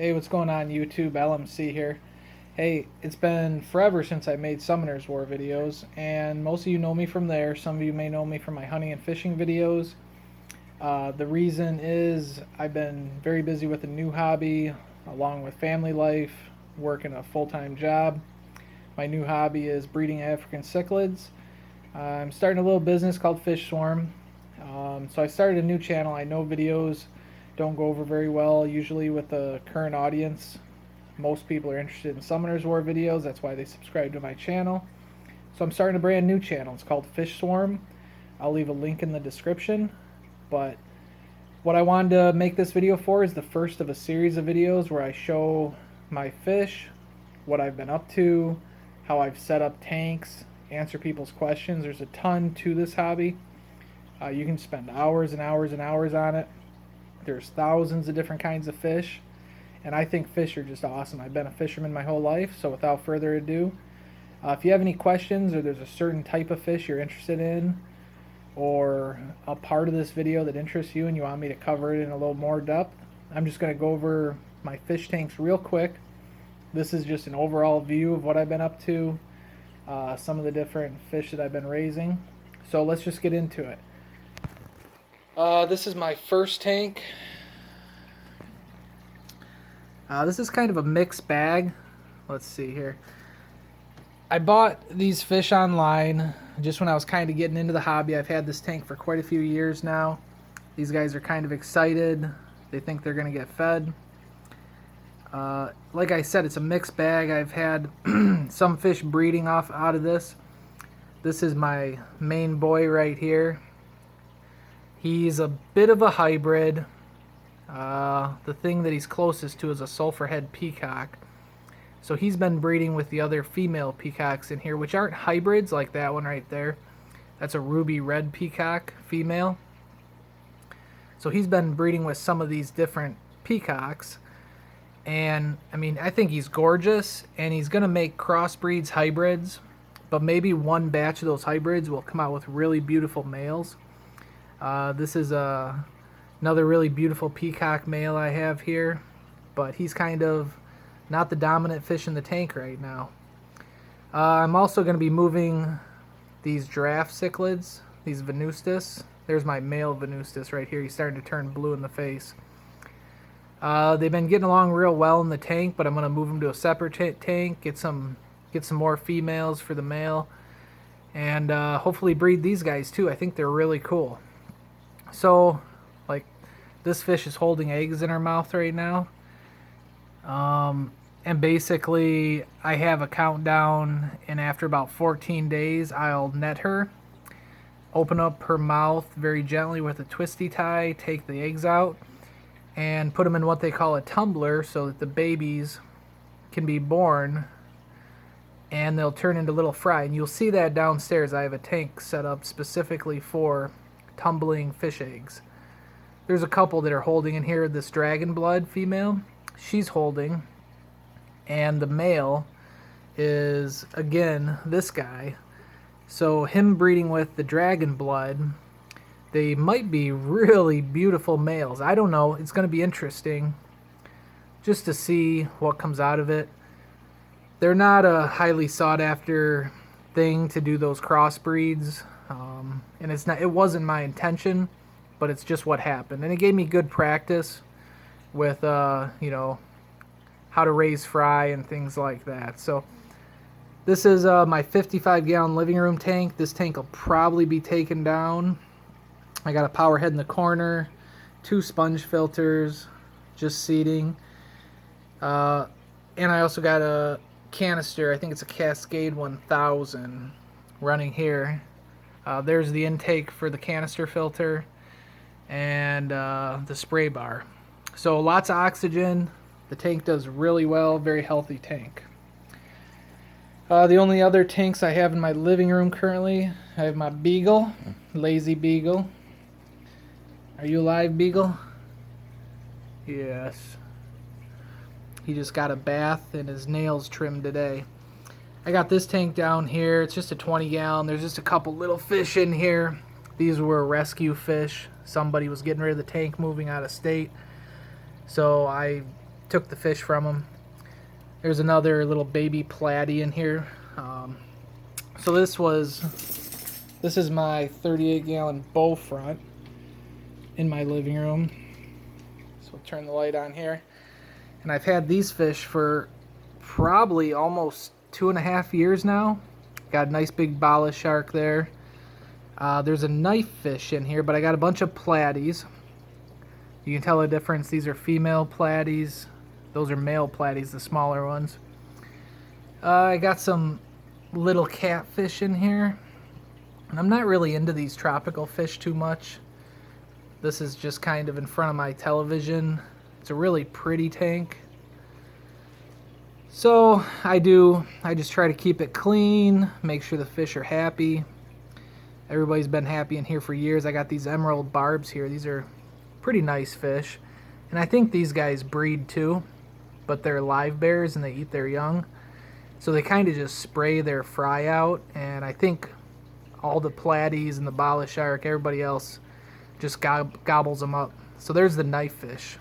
Hey, what's going on YouTube? LMC here. Hey, it's been forever since I made Summoner's War videos, and most of you know me from there. Some of you may know me from my hunting and fishing videos. The reason is I've been very busy with a new hobby, along with family life, working a full-time job. My new hobby is breeding African cichlids. I'm starting a little business called Fish Swarm. So I started a new channel. I know videos don't go over very well usually with the current audience. Most people are interested in Summoner's War videos. That's why they subscribe to my channel. So I'm starting a brand new channel. It's called Fish Swarm. I'll leave a link in the description. But what I wanted to make this video for is the first of a series of videos where I show my fish, what I've been up to, how I've set up tanks, answer people's questions. There's a ton to this hobby. You can spend hours and hours and hours on it. There's thousands of different kinds of fish, and I think fish are just awesome. I've been a fisherman my whole life, so without further ado, if you have any questions or there's a certain type of fish you're interested in, or a part of this video that interests you and you want me to cover it in a little more depth, I'm just going to go over my fish tanks real quick. This is just an overall view of what I've been up to, some of the different fish that I've been raising. So let's just get into it. This is my first tank. This is kind of a mixed bag. Let's see here. I bought these fish online just when I was kind of getting into the hobby. I've had this tank for quite a few years now. These guys are kind of excited. They think they're going to get fed. Like I said, it's a mixed bag. I've had some fish breeding out of this. This is my main boy right here. He's a bit of a hybrid. The thing that he's closest to is a sulfurhead peacock. So he's been breeding with the other female peacocks in here, which aren't hybrids like that one right there. That's a ruby red peacock female. So he's been breeding with some of these different peacocks. And I mean, I think he's gorgeous, and he's going to make crossbreeds, hybrids. But maybe one batch of those hybrids will come out with really beautiful males. This is another really beautiful peacock male I have here, but he's kind of not the dominant fish in the tank right now. I'm also going to be moving these giraffe cichlids, these venustus. There's my male venustus right here. He's starting to turn blue in the face. They've been getting along real well in the tank, but I'm going to move them to a separate tank, get some more females for the male, and hopefully breed these guys too. I think they're really cool. So, like, this fish is holding eggs in her mouth right now. And basically, I have a countdown, and after about 14 days, I'll net her, open up her mouth very gently with a twisty tie, take the eggs out, and put them in what they call a tumbler so that the babies can be born, and they'll turn into little fry. And you'll see that downstairs. I have a tank set up specifically for tumbling fish eggs. There's a couple that are holding in here. This dragon blood female, she's holding, and the male is again this guy. So him breeding with the dragon blood, they might be really beautiful males. I don't know. It's going to be interesting just to see what comes out of it. They're not a highly sought after thing to do those crossbreeds. And it wasn't my intention, but it's just what happened. And it gave me good practice with, you know, how to raise fry and things like that. So this is my 55-gallon living room tank. This tank will probably be taken down. I got a power head in the corner, 2 sponge filters, just seating. And I also got a canister. I think it's a Cascade 1000 running here. There's the intake for the canister filter and the spray bar. So lots of oxygen. The tank does really well. Very healthy tank. The only other tanks I have in my living room currently, I have my Beagle, Lazy Beagle. Are you alive, Beagle? Yes. He just got a bath and his nails trimmed today. I got this tank down here. It's just a 20-gallon. There's just a couple little fish in here. These were rescue fish. Somebody was getting rid of the tank, moving out of state. So I took the fish from them. There's another little baby platy in here. So this is my 38-gallon bow front in my living room. So we'll turn the light on here. And I've had these fish for probably almost 2.5 years now. Got a nice big bala shark there. There's a knife fish in here, but I got a bunch of platies. You can tell the difference. These are female platies. Those are male platies, the smaller ones. I got some little catfish in here. And I'm not really into these tropical fish too much. This is just kind of in front of my television. It's a really pretty tank. So I just try to keep it clean, make sure the fish are happy. Everybody's been happy in here for years. I got these emerald barbs here. These are pretty nice fish. And I think these guys breed too, but they're live bears and they eat their young. So they kind of just spray their fry out, and I think all the platies and the bala shark, everybody else just gobbles them up. So there's the knife fish.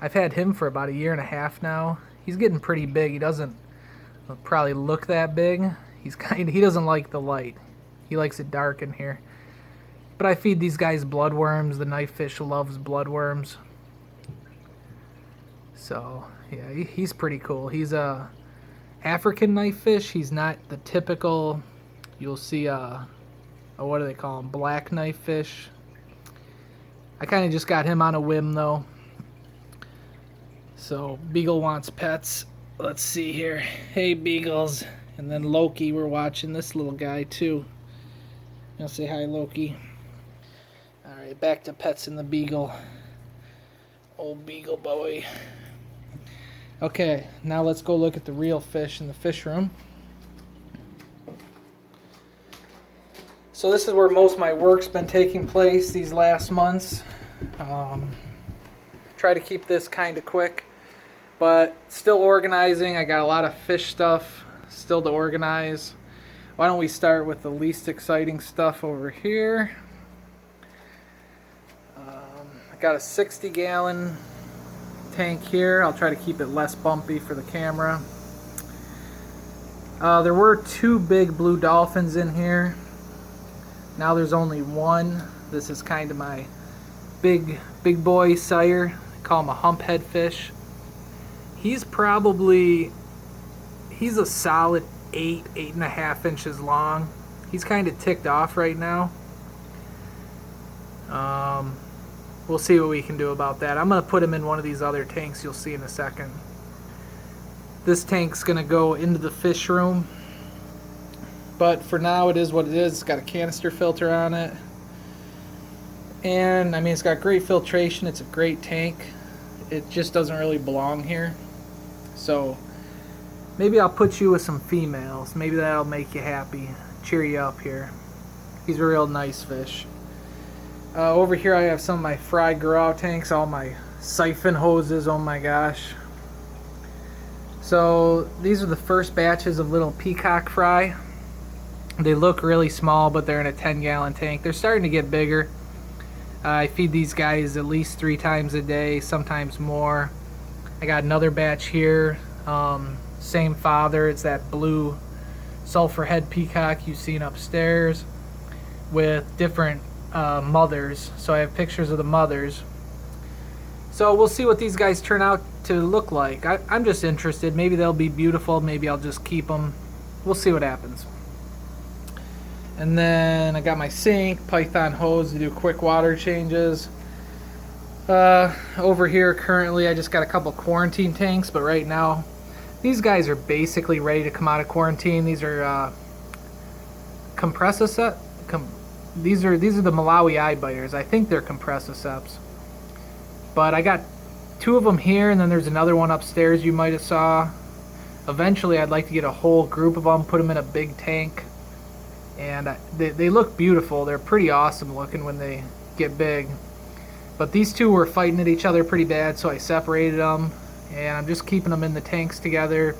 I've had him for about 1.5 years now. He's getting pretty big. He doesn't probably look that big. He doesn't like the light. He likes it dark in here. But I feed these guys bloodworms. The knife fish loves bloodworms. So yeah, he's pretty cool. He's a African knife fish. He's not the typical, you'll see what do they call them, black knife fish. I kind of just got him on a whim though. So Beagle wants pets. Let's see here. Hey Beagles. And then Loki, we're watching this little guy too. I'll say hi, Loki. Alright, back to pets and the Beagle. Old Beagle boy. Okay, now let's go look at the real fish in the fish room. So this is where most of my work's been taking place these last months. Try to keep this kind of quick, but still organizing. I got a lot of fish stuff still to organize. Why don't we start with the least exciting stuff over here. I got a 60-gallon tank here. I'll try to keep it less bumpy for the camera. There were 2 big blue dolphins in here. Now there's only one. This is kind of my big boy sire. I call him a humphead fish. He's a solid 8.5 inches long. He's kind of ticked off right now. We'll see what we can do about that. I'm going to put him in one of these other tanks you'll see in a second. This tank's going to go into the fish room. But for now it is what it is. It's got a canister filter on it. And I mean, it's got great filtration. It's a great tank. It just doesn't really belong here. So maybe I'll put you with some females. Maybe that'll make you happy. Cheer you up here. He's a real nice fish. Over here I have some of my Frye grow tanks, all my siphon hoses, oh my gosh. So these are the first batches of little peacock fry. They look really small, but they're in a 10-gallon tank. They're starting to get bigger. I feed these guys at least 3 times a day, sometimes more. I got another batch here, same father. It's that blue sulfur head peacock you've seen upstairs with different mothers. So I have pictures of the mothers. So we'll see what these guys turn out to look like. I'm just interested. Maybe they'll be beautiful. Maybe I'll just keep them. We'll see what happens. And then I got my sink, Python hose to do quick water changes. Over here currently I just got a couple quarantine tanks, but right now these guys are basically ready to come out of quarantine. These are these are the Malawi eye biters. I think they're compressiceps. But I got 2 of them here, and then there's another one upstairs you might have saw. Eventually I'd like to get a whole group of them, put them in a big tank. And they look beautiful. They're pretty awesome looking when they get big. But these 2 were fighting at each other pretty bad, so I separated them. And I'm just keeping them in the tanks together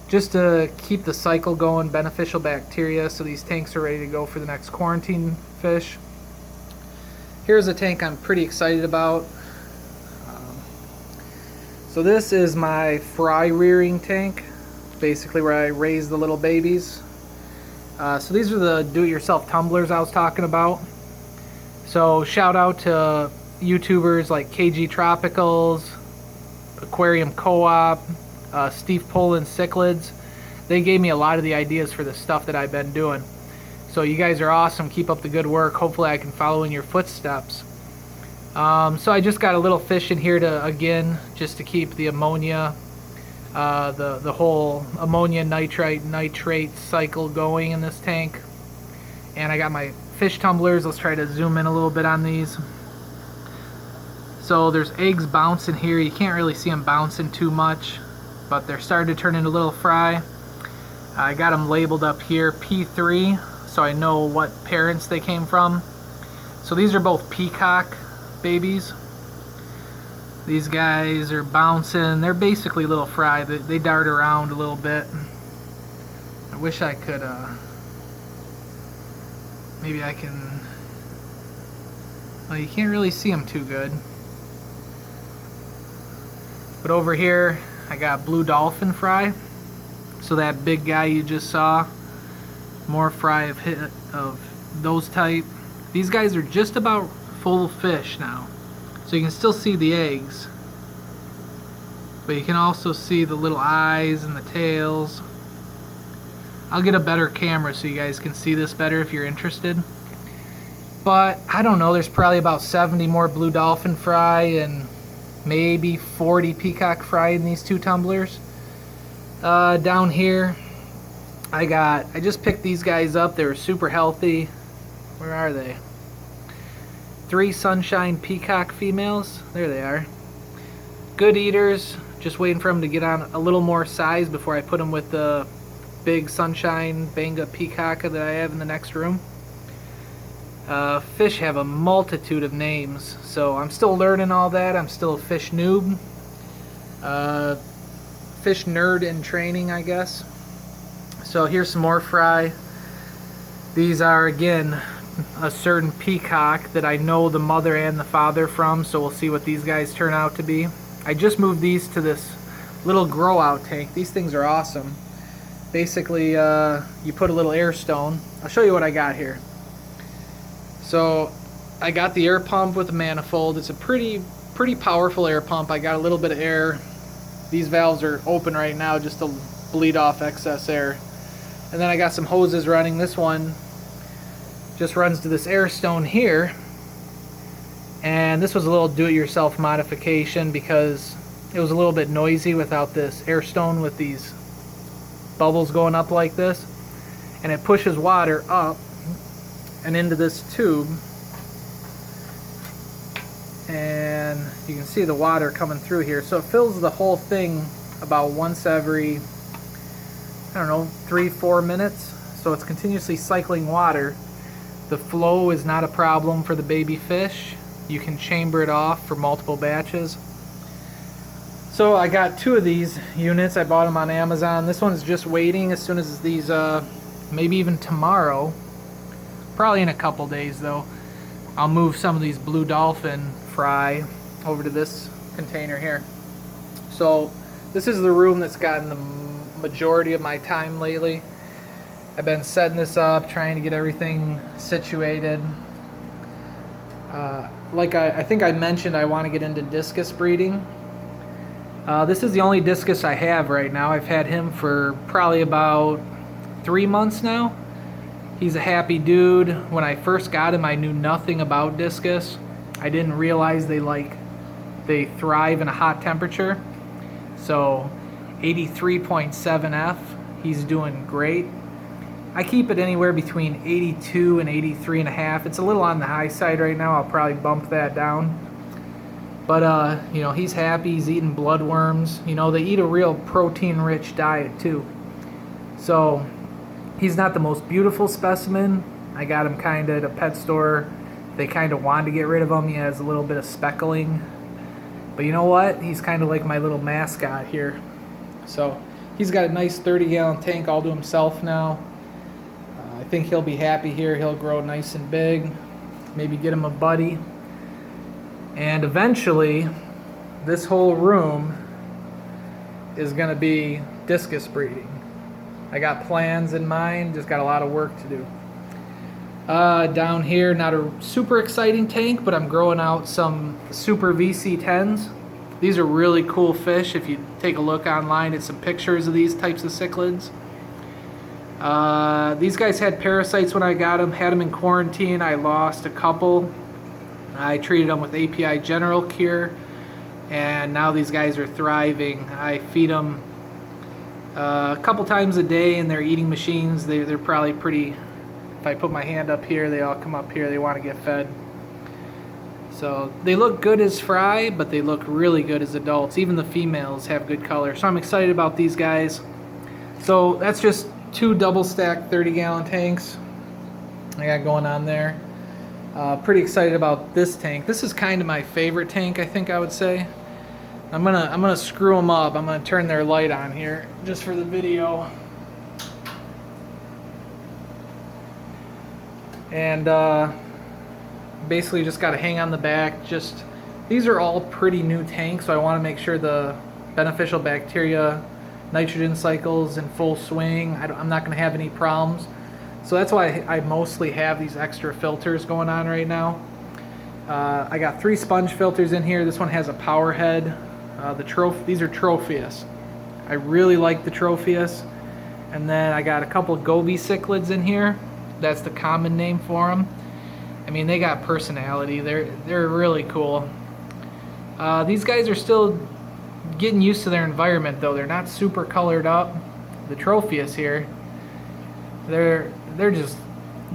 just to keep the cycle going, beneficial bacteria, so these tanks are ready to go for the next quarantine fish. Here's a tank I'm pretty excited about. So this is my fry rearing tank, basically where I raise the little babies. So these are the do-it-yourself tumblers I was talking about. So shout out to YouTubers like KG Tropicals, Aquarium Co-op, Steve Poland Cichlids. They gave me a lot of the ideas for the stuff that I've been doing. So you guys are awesome. Keep up the good work. Hopefully I can follow in your footsteps. So I just got a little fish in here to, again, just to keep the ammonia, the whole ammonia nitrate cycle going in this tank. And I got my fish tumblers. Let's try to zoom in a little bit on these. So there's eggs bouncing here. You can't really see them bouncing too much, but they're starting to turn into little fry. I got them labeled up here P3, so I know what parents they came from. So these are both peacock babies. These guys are bouncing. They're basically little fry. They dart around a little bit. I wish I could, maybe I can, well, you can't really see them too good. But over here, I got blue Dolphin Fry. So that big guy you just saw, more fry of those type. These guys are just about full fish now. So you can still see the eggs, but you can also see the little eyes and the tails. I'll get a better camera so you guys can see this better if you're interested. But I don't know, there's probably about 70 more blue Dolphin Fry and maybe 40 peacock fry in these two tumblers. Down here I just picked these guys up. They were super healthy. Where are they? 3 sunshine peacock females. There they are. Good eaters. Just waiting for them to get on a little more size before I put them with the big sunshine Benga peacock that I have in the next room. Fish have a multitude of names, so I'm still learning all that. I'm still a fish noob. Fish nerd in training, I guess. So here's some more fry. These are, again, a certain peacock that I know the mother and the father from, so we'll see what these guys turn out to be. I just moved these to this little grow out tank. These things are awesome. Basically, you put a little air stone. I'll show you what I got here. So I got the air pump with a manifold. It's a pretty powerful air pump. I got a little bit of air. These valves are open right now just to bleed off excess air. And then I got some hoses running. This one just runs to this air stone here. And this was a little do-it-yourself modification because it was a little bit noisy without this air stone with these bubbles going up like this. And it pushes water up and into this tube. And you can see the water coming through here. So it fills the whole thing about once every, I don't know, 3-4 minutes. So it's continuously cycling water. The flow is not a problem for the baby fish. You can chamber it off for multiple batches. So I got 2 of these units. I bought them on Amazon. This one's just waiting. As soon as these, maybe even tomorrow, probably in a couple days though, I'll move some of these blue Dolphin Fry over to this container here. So this is the room that's gotten the majority of my time lately. I've been setting this up, trying to get everything situated. Like I think I mentioned, I want to get into discus breeding. This is the only discus I have right now. I've had him for probably about 3 months now. He's a happy dude. When I first got him, I knew nothing about discus. I didn't realize they thrive in a hot temperature. So 83.7 F, he's doing great. I keep it anywhere between 82 and 83.5. It's a little on the high side right now. I'll probably bump that down. But you know, he's happy. He's eating bloodworms. You know, they eat a real protein-rich diet too. So he's not the most beautiful specimen. I got him kind of at a pet store. They kind of wanted to get rid of him. He has a little bit of speckling. But you know what? He's kind of like my little mascot here. So he's got a nice 30-gallon tank all to himself now. I think he'll be happy here. He'll grow nice and big. Maybe get him a buddy. And eventually, this whole room is going to be discus breeding. I got plans in mind, just got a lot of work to do. Down here, not a super exciting tank, but I'm growing out some super VC10s. These are really cool fish. If you take a look online at some pictures of these types of cichlids. These guys had parasites when I got them, had them in quarantine. I lost a couple. I treated them with API General Cure, and now these guys are thriving. I feed them a couple times a day in their eating machines. They're probably pretty, if I put my hand up here, they all come up here, they want to get fed. So they look good as fry, but they look really good as adults. Even the females have good color. So I'm excited about these guys. So that's just 2 double stacked 30-gallon tanks I got going on there. Pretty excited about this tank. This is kind of my favorite tank, I think I would say. I'm gonna screw them up. I'm gonna turn their light on here just for the video. And basically just got to hang on the back. These are all pretty new tanks, so I want to make sure the beneficial bacteria nitrogen cycles in full swing. I'm not going to have any problems. So that's why I mostly have these extra filters going on right now. I got 3 sponge filters in here. This one has a power head. These are Tropheus. I really like the Tropheus. And then I got a couple of Goldie Cichlids in here. That's the common name for them. I mean, they got personality. They're really cool. These guys are still getting used to their environment, though. They're not super colored up. The Tropheus here, they're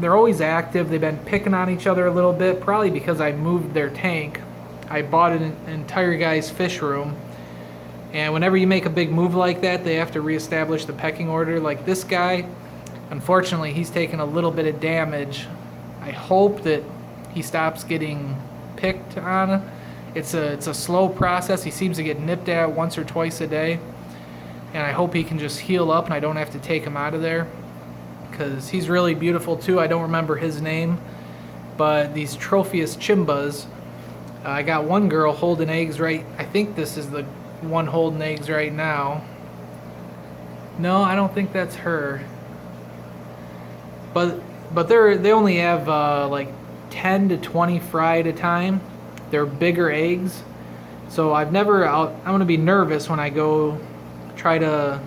always active. They've been picking on each other a little bit, probably because I moved their tank. I bought an entire guy's fish room, and whenever you make a big move like that, they have to reestablish the pecking order. Like this guy, unfortunately, he's taken a little bit of damage. I hope that he stops getting picked on. It's a slow process. He seems to get nipped at once or twice a day, and I hope he can just heal up and I don't have to take him out of there, because he's really beautiful too. I don't remember his name, but these Tropheus chimbas, I got one girl holding eggs right. I think this is the one holding eggs right now. No, I don't think that's her. But they only have like 10 to 20 fry at a time. They're bigger eggs. So I'm going to be nervous when I go try to,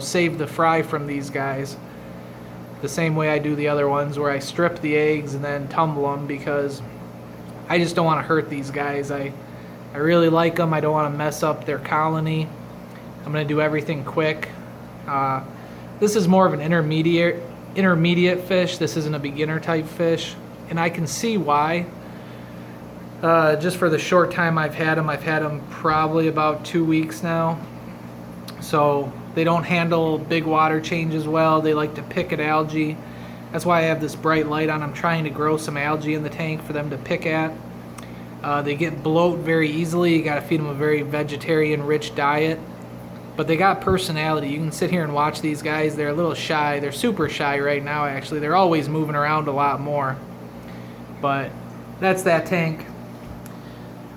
save the fry from these guys. The same way I do the other ones, where I strip the eggs and then tumble them, because I just don't want to hurt these guys. I really like them. I don't want to mess up their colony. I'm going to do everything quick. This is more of an intermediate fish. This isn't a beginner type fish, and I can see why. Just for the short time I've had them probably about 2 weeks now. So they don't handle big water changes well. They like to pick at algae. That's why I have this bright light on. I'm trying to grow some algae in the tank for them to pick at. They get bloat very easily. You got to feed them a very vegetarian rich diet. But they got personality. You can sit here and watch these guys. They're a little shy. They're super shy right now, actually. They're always moving around a lot more. But that's that tank.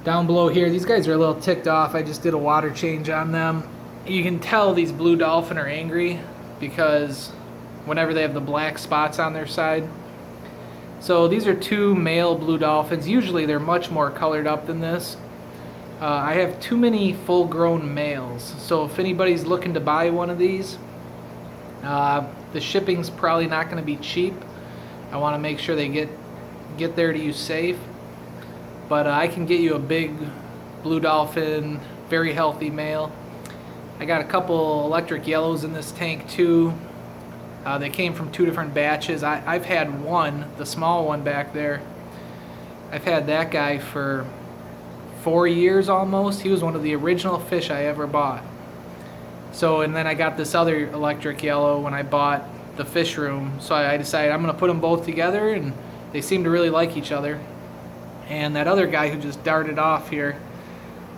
Down below here, these guys are a little ticked off. I just did a water change on them. You can tell these blue dolphin are angry because whenever they have the black spots on their side. So these are 2 male blue dolphins. Usually they're much more colored up than this. I have too many full-grown males. So if anybody's looking to buy one of these, the shipping's probably not going to be cheap. I want to make sure they get there to you safe. But I can get you a big blue dolphin, very healthy male. I got a couple electric yellows in this tank too. They came from 2 different batches. I've had one, the small one back there. I've had that guy for 4 years almost. He was one of the original fish I ever bought. So, and then I got this other electric yellow when I bought the fish room. So I decided I'm going to put them both together, and they seem to really like each other. And that other guy who just darted off here,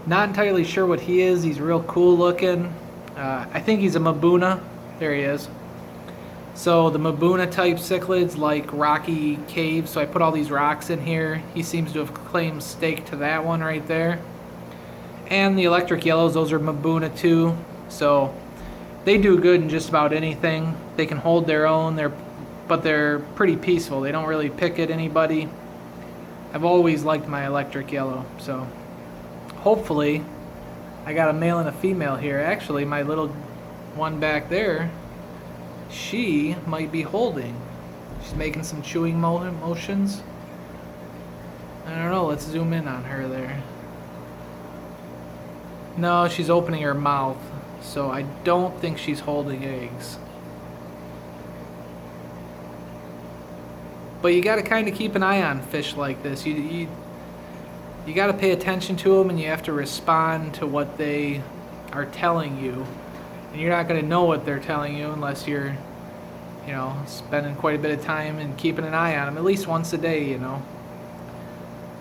not entirely sure what he is. He's real cool looking. I think he's a Mabuna. There he is. So the Mabuna type cichlids like rocky caves, so I put all these rocks in here. He seems to have claimed stake to that one right there. And the electric yellows, those are Mabuna too. So they do good in just about anything. They can hold their own, but they're pretty peaceful. They don't really pick at anybody. I've always liked my electric yellow, so hopefully I got a male and a female here. Actually, my little one back there, she might be holding. She's making some chewing motions. I don't know, let's zoom in on her there. No, she's opening her mouth, so I don't think she's holding eggs. But you got to kind of keep an eye on fish like this. You got to pay attention to them, and you have to respond to what they are telling you. And you're not going to know what they're telling you unless you're, spending quite a bit of time and keeping an eye on them, at least once a day,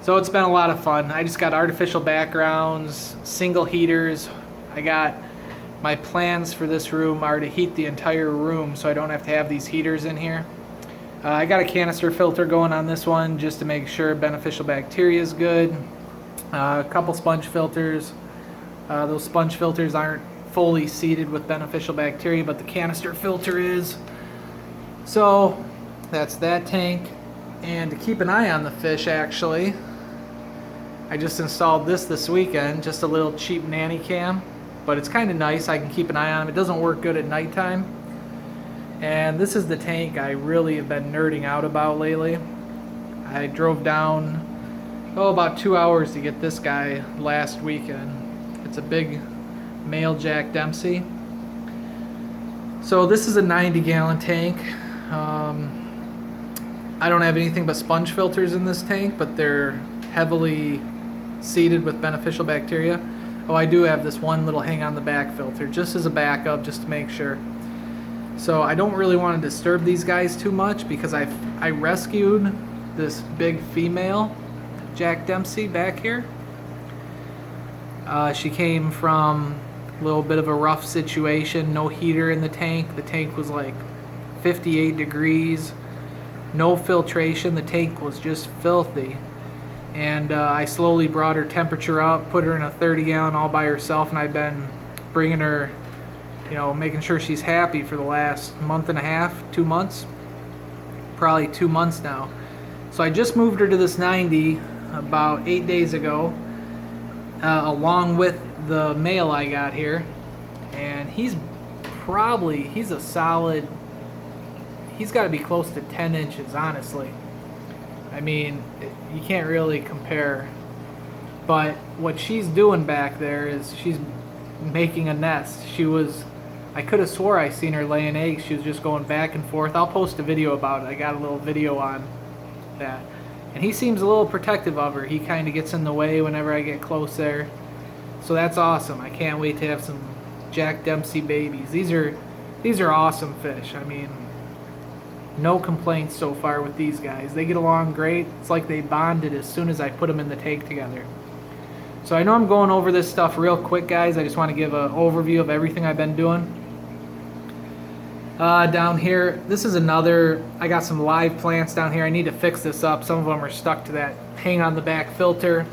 So it's been a lot of fun. I just got artificial backgrounds, single heaters. My plans for this room are to heat the entire room so I don't have to have these heaters in here. I got a canister filter going on this one just to make sure beneficial bacteria is good. A couple sponge filters. Those sponge filters aren't fully seeded with beneficial bacteria, but the canister filter is. So that's that tank. And to keep an eye on the fish, actually, I just installed this weekend, just a little cheap nanny cam, but it's kind of nice. I can keep an eye on them. It doesn't work good at nighttime. And this is the tank I really have been nerding out about lately. I drove down, about 2 hours to get this guy last weekend. It's a big male Jack Dempsey. So this is a 90-gallon tank. I don't have anything but sponge filters in this tank, but they're heavily seeded with beneficial bacteria. Oh, I do have this one little hang on the back filter, just as a backup, just to make sure. So I don't really want to disturb these guys too much because I rescued this big female Jack Dempsey back here. She came from a little bit of a rough situation, no heater in the tank. The tank was like 58 degrees, no filtration. The tank was just filthy. And I slowly brought her temperature up, put her in a 30-gallon all by herself, and I've been bringing her, making sure she's happy for the last month and a half, 2 months, probably 2 months now. So I just moved her to this 90 about 8 days ago, along with the male I got here, and he's a solid, he's got to be close to 10 inches, honestly. I mean, you can't really compare. But what she's doing back there is she's making a nest. I could have swore I seen her laying eggs. She was just going back and forth. I'll post a video about it. I got a little video on that. And he seems a little protective of her. He kind of gets in the way whenever I get close there. So that's awesome. I can't wait to have some Jack Dempsey babies. These are awesome fish. I mean, no complaints so far with these guys. They get along great. It's like they bonded as soon as I put them in the tank together. So I know I'm going over this stuff real quick, guys. I just want to give an overview of everything I've been doing. Down here, this is I got some live plants down here. I need to fix this up. Some of them are stuck to that hang on the back filter.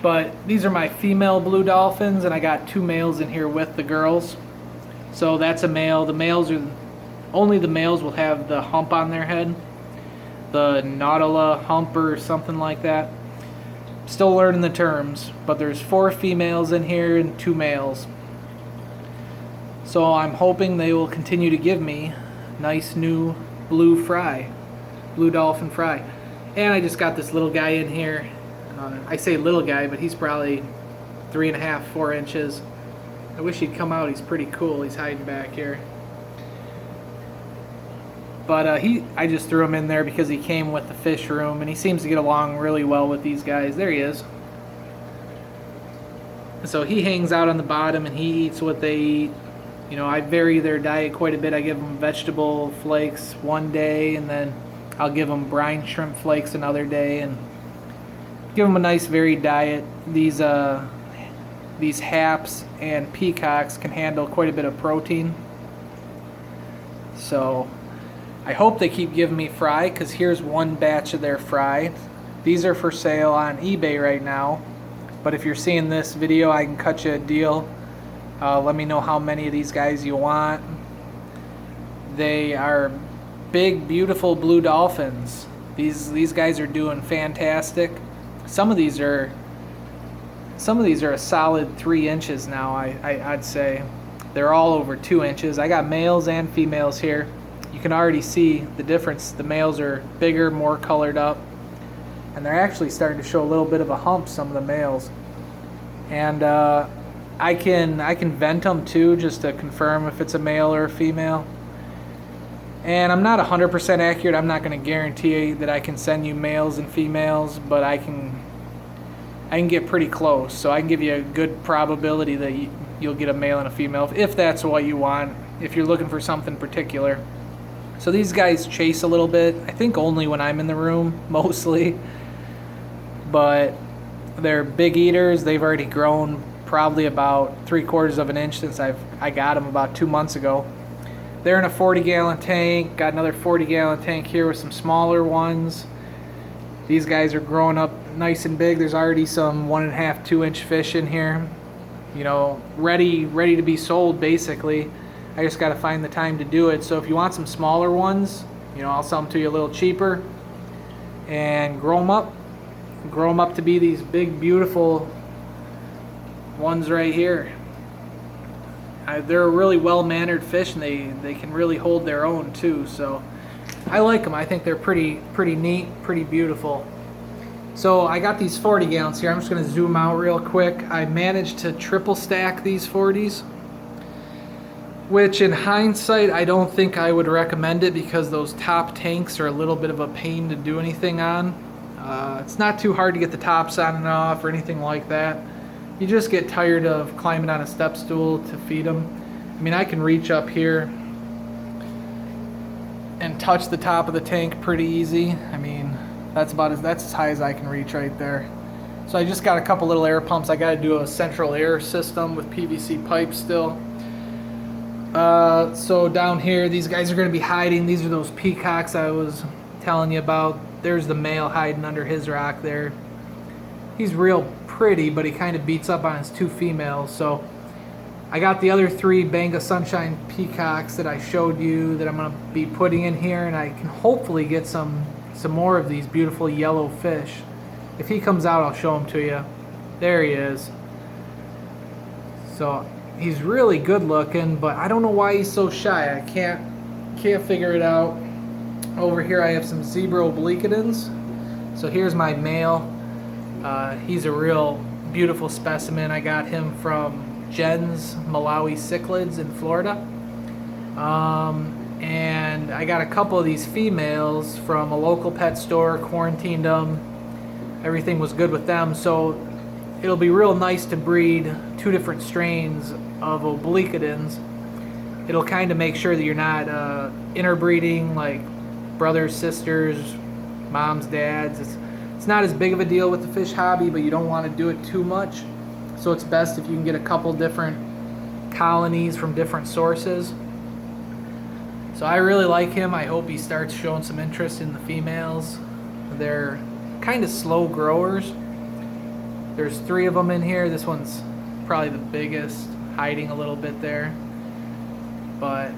But these are my female blue dolphins, and I got 2 males in here with the girls. So that's a male. Only the males will have the hump on their head, the Nautila hump or something like that. Still learning the terms, but there's 4 females in here and 2 males. So I'm hoping they will continue to give me nice new blue fry, blue dolphin fry. And I just got this little guy in here. I say little guy, but he's probably 3.5, 4 inches. I wish he'd come out. He's pretty cool. He's hiding back here. But I just threw him in there because he came with the fish room, and he seems to get along really well with these guys. There he is. So he hangs out on the bottom, and he eats what they eat. I vary their diet quite a bit. I give them vegetable flakes one day, and then I'll give them brine shrimp flakes another day, and give them a nice varied diet. These haps and peacocks can handle quite a bit of protein. So I hope they keep giving me fry, because here's one batch of their fry. These are for sale on eBay right now, but if you're seeing this video, I can cut you a deal. Let me know how many of these guys you want. They are big, beautiful blue dolphins. These guys are doing fantastic. Some of these are a solid 3 inches now. I'd say they're all over 2 inches. I got males and females here. You can already see the difference. The males are bigger, more colored up, and they're actually starting to show a little bit of a hump, some of the males. And I can vent them too, just to confirm if it's a male or a female. And I'm not 100% accurate. I'm not going to guarantee that I can send you males and females, but I can get pretty close. So I can give you a good probability that you'll get a male and a female, if that's what you want, if you're looking for something particular. So these guys chase a little bit. I think only when I'm in the room, mostly. But they're big eaters. They've already grown probably about 3/4 of an inch since I got them about 2 months ago. They're in a 40-gallon tank. Got another 40-gallon tank here with some smaller ones. These guys are growing up nice and big. There's already some 1.5, 2-inch fish in here, you know, ready to be sold basically. I just got to find the time to do it. So if you want some smaller ones, you know, I'll sell them to you a little cheaper and grow them up to be these big, beautiful ones right here. They're a really well-mannered fish, and they can really hold their own too. So I like them. I think they're pretty neat, pretty beautiful. So I got these 40 gallons here. I'm just going to zoom out real quick. I managed to triple stack these 40s, which in hindsight I don't think I would recommend it, because those top tanks are a little bit of a pain to do anything on. It's not too hard to get the tops on and off or anything like that. You just get tired of climbing on a step stool to feed them. I mean, I can reach up here and touch the top of the tank pretty easy. I mean, that's as high as I can reach right there. So I just got a couple little air pumps. I got to do a central air system with PVC pipes still. So down here, these guys are going to be hiding. These are those peacocks I was telling you about. There's the male hiding under his rock there. He's real pretty, but he kind of beats up on his 2 females. So I got the other 3 Banga Sunshine peacocks that I showed you that I'm going to be putting in here, and I can hopefully get some more of these beautiful yellow fish. If he comes out, I'll show him to you. There he is. So he's really good looking, but I don't know why he's so shy. I can't figure it out. Over here I have some zebra obliquidans. So here's my male. He's a real beautiful specimen. I got him from Jen's Malawi Cichlids in Florida. And I got a couple of these females from a local pet store, quarantined them. Everything was good with them. So it'll be real nice to breed 2 different strains of obliquidans. It'll kind of make sure that you're not interbreeding like brothers, sisters, moms, dads. It's not as big of a deal with the fish hobby, but you don't want to do it too much. So it's best if you can get a couple different colonies from different sources. So I really like him. I hope he starts showing some interest in the females. They're kind of slow growers. There's 3 of them in here. This one's probably the biggest, hiding a little bit there. But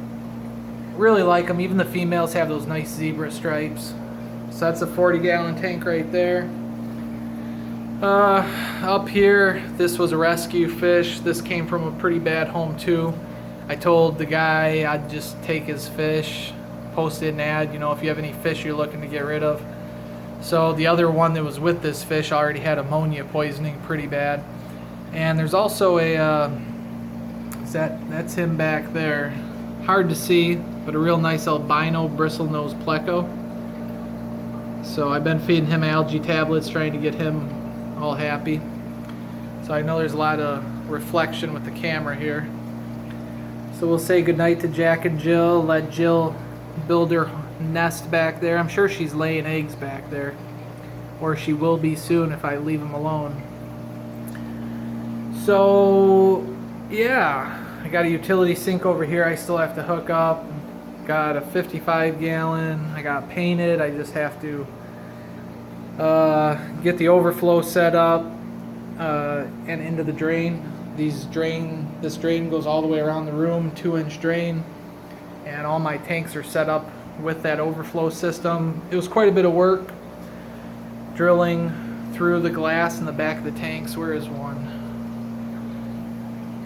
really like them. Even the females have those nice zebra stripes. So that's a 40-gallon tank right there. Up here, this was a rescue fish. This came from a pretty bad home too. I told the guy I'd just take his fish, posted an ad, you know, if you have any fish you're looking to get rid of. So the other one that was with this fish already had ammonia poisoning pretty bad. And there's also a, that's him back there. Hard to see, but a real nice albino bristle-nosed Pleco. So I've been feeding him algae tablets, trying to get him all happy. So I know there's a lot of reflection with the camera here. So we'll say goodnight to Jack and Jill. Let Jill build her nest back there. I'm sure she's laying eggs back there. Or she will be soon if I leave them alone. So, yeah. I got a utility sink over here I still have to hook up. Got a 55-gallon. I got painted. I just have to get the overflow set up and into the drain. This drain goes all the way around the room, 2-inch drain, and all my tanks are set up with that overflow system. It was quite a bit of work drilling through the glass in the back of the tanks. Where is one?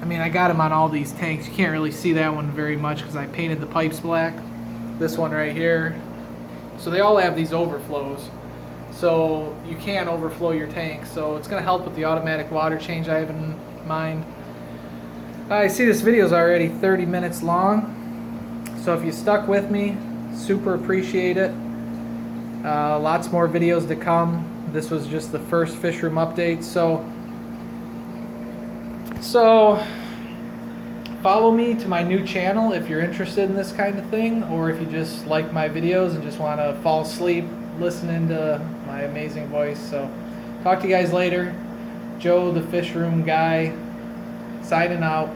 I mean, I got them on all these tanks. You can't really see that one very much because I painted the pipes black. This one right here. So they all have these overflows. So you can overflow your tank. So it's going to help with the automatic water change I have in mind. I see this video is already 30 minutes long. So if you stuck with me, super appreciate it. Lots more videos to come. This was just the first fish room update. So follow me to my new channel if you're interested in this kind of thing, or if you just like my videos and just want to fall asleep listening to my amazing voice. So talk to you guys later. Joe, the fish room guy, signing out.